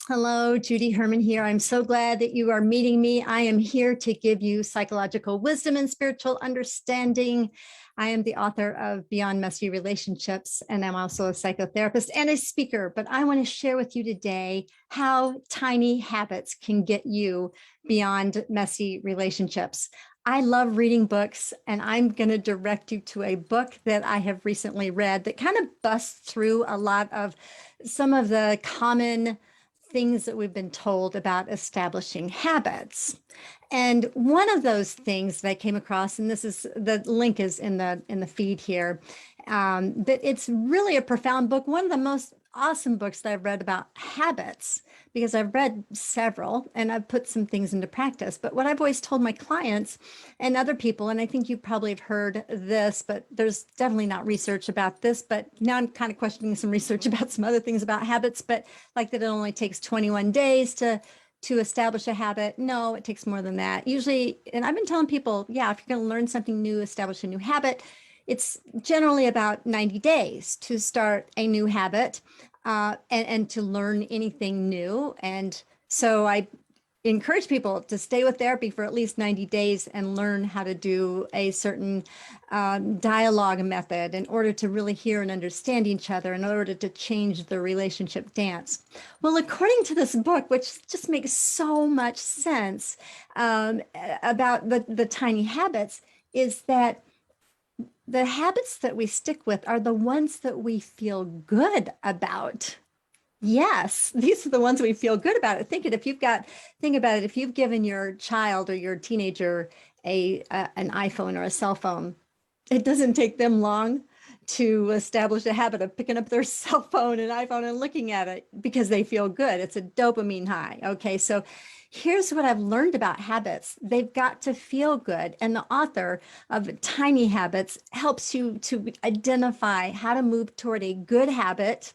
Hello, Judy Herman here. I'm so glad that you are meeting me. I am here to give you psychological wisdom and spiritual understanding. I am the author of Beyond Messy Relationships, and I'm also a psychotherapist and a speaker. But I want to share with you today how tiny habits can get you beyond messy relationships. I love reading books, and I'm going to direct you to a book that I have recently read that kind of busts through a lot of some of the common things that we've been told about establishing habits. And one of those things that I came across, and this is the link is in the feed here, that it's really a profound book. One of the most awesome books that I've read about habits, because I've read several and I've put some things into practice. But what I've always told my clients and other people, and I think you probably have heard this, but there's definitely not research about this, but now I'm kind of questioning some research about some other things about habits, but like that it only takes 21 days to establish a habit. No, it takes more than that. Usually, and I've been telling people, yeah, if you're going to learn something new, establish a new habit, it's generally about 90 days to start a new habit and to learn anything new. And so I encourage people to stay with therapy for at least 90 days and learn how to do a certain dialogue method in order to really hear and understand each other, in order to change the relationship dance. Well, according to this book, which just makes so much sense about the tiny habits, is that the habits that we stick with are the ones that we feel good about. Yes, these are the ones we feel good about. Think about it. If you've given your child or your teenager an iPhone or a cell phone, it doesn't take them long to establish a habit of picking up their cell phone and iPhone and looking at it because they feel good. It's a dopamine high. Okay, so here's what I've learned about habits. They've got to feel good. And the author of Tiny Habits helps you to identify how to move toward a good habit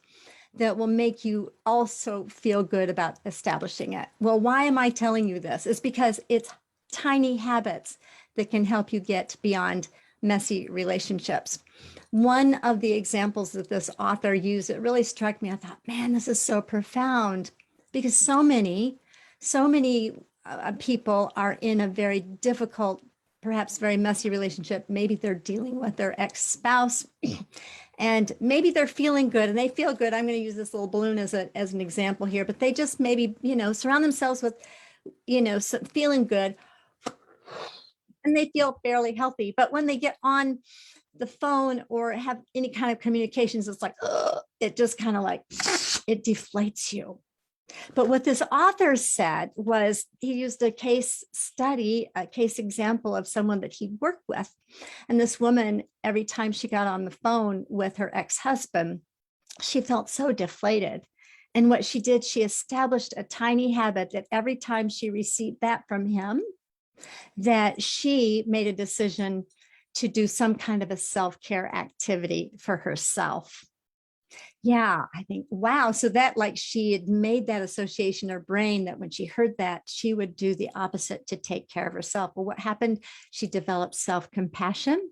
that will make you also feel good about establishing it. Well, why am I telling you this? It's because it's tiny habits that can help you get beyond messy relationships. One of the examples that this author used, it really struck me. I thought, man, this is so profound, because so many people are in a very difficult, perhaps very messy relationship. Maybe they're dealing with their ex-spouse and maybe they're feeling good and they feel good. I'm going to use this little balloon as an example here, but they just maybe, surround themselves with, feeling good, and they feel fairly healthy. But when they get on the phone or have any kind of communications, it's like, it just kind of like, it deflates you. But what this author said was he used a case study, a case example of someone that he worked with. And this woman, every time she got on the phone with her ex-husband, she felt so deflated. And what she did, she established a tiny habit that every time she received that from him, that she made a decision to do some kind of a self-care activity for herself. Yeah, I think, wow. So that, like, she had made that association in her brain that when she heard that, she would do the opposite to take care of herself. Well, what happened? She developed self-compassion.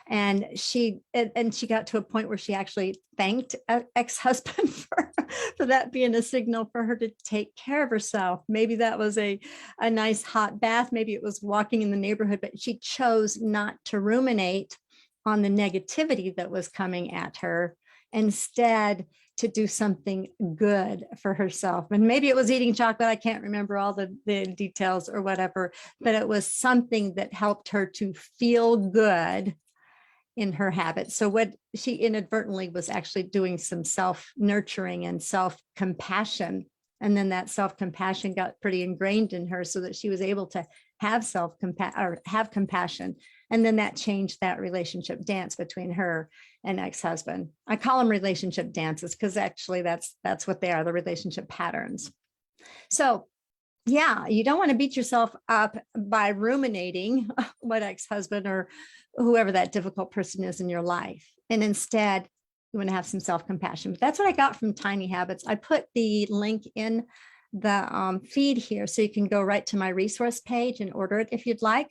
And she got to a point where she actually thanked an ex-husband for that being a signal for her to take care of herself. Maybe that was a nice hot bath. Maybe it was walking in the neighborhood, but she chose not to ruminate on the negativity that was coming at her, instead to do something good for herself. And maybe it was eating chocolate. I can't remember all the details or whatever, but it was something that helped her to feel good in her habits. So what she inadvertently was actually doing some self-nurturing and self-compassion. And then that self-compassion got pretty ingrained in her so that she was able to have have compassion. And then that changed that relationship dance between her and ex-husband. I call them relationship dances because actually that's what they are, the relationship patterns. So yeah, you don't want to beat yourself up by ruminating what ex-husband or whoever that difficult person is in your life. And instead, you want to have some self-compassion. But that's what I got from Tiny Habits. I put the link in the feed here, so you can go right to my resource page and order it if you'd like,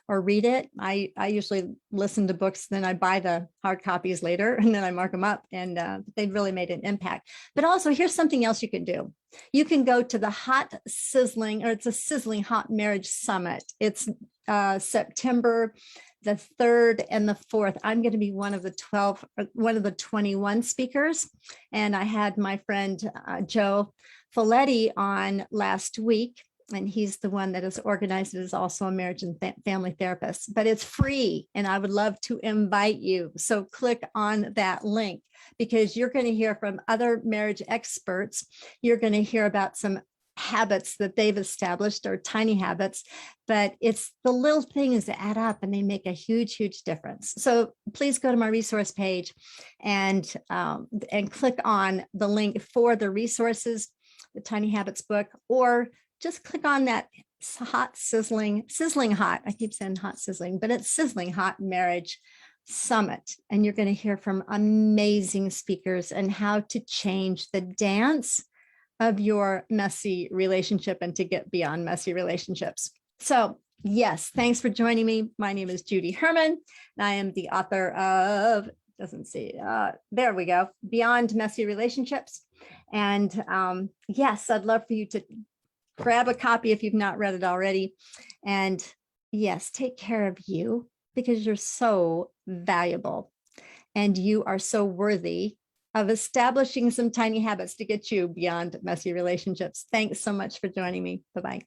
or read it. I usually listen to books, then I buy the hard copies later, and then I mark them up, and they've really made an impact. But also, here's something else you can do. You can go to the Hot Sizzling, or it's a Sizzling Hot Marriage Summit. It's September the 3rd and the 4th. I'm going to be one of the 21 speakers. And I had my friend Joe Folletti on last week, and he's the one that is organized. It is also a marriage and family therapist, but it's free, and I would love to invite you. So click on that link, because you're going to hear from other marriage experts. You're going to hear about some habits that they've established, or tiny habits, but it's the little things that add up and they make a huge, huge difference. So please go to my resource page and click on the link for the resources, the Tiny Habits book, or just click on that hot sizzling hot. I keep saying hot sizzling, but it's Sizzling Hot Marriage Summit. And you're going to hear from amazing speakers and how to change the dance of your messy relationship and to get beyond messy relationships. So yes, thanks for joining me. My name is Judy Herman, and I am the author of, there we go, Beyond Messy Relationships. And yes, I'd love for you to grab a copy if you've not read it already. And yes, take care of you, because you're so valuable and you are so worthy of establishing some tiny habits to get you beyond messy relationships. Thanks so much for joining me. Bye-bye.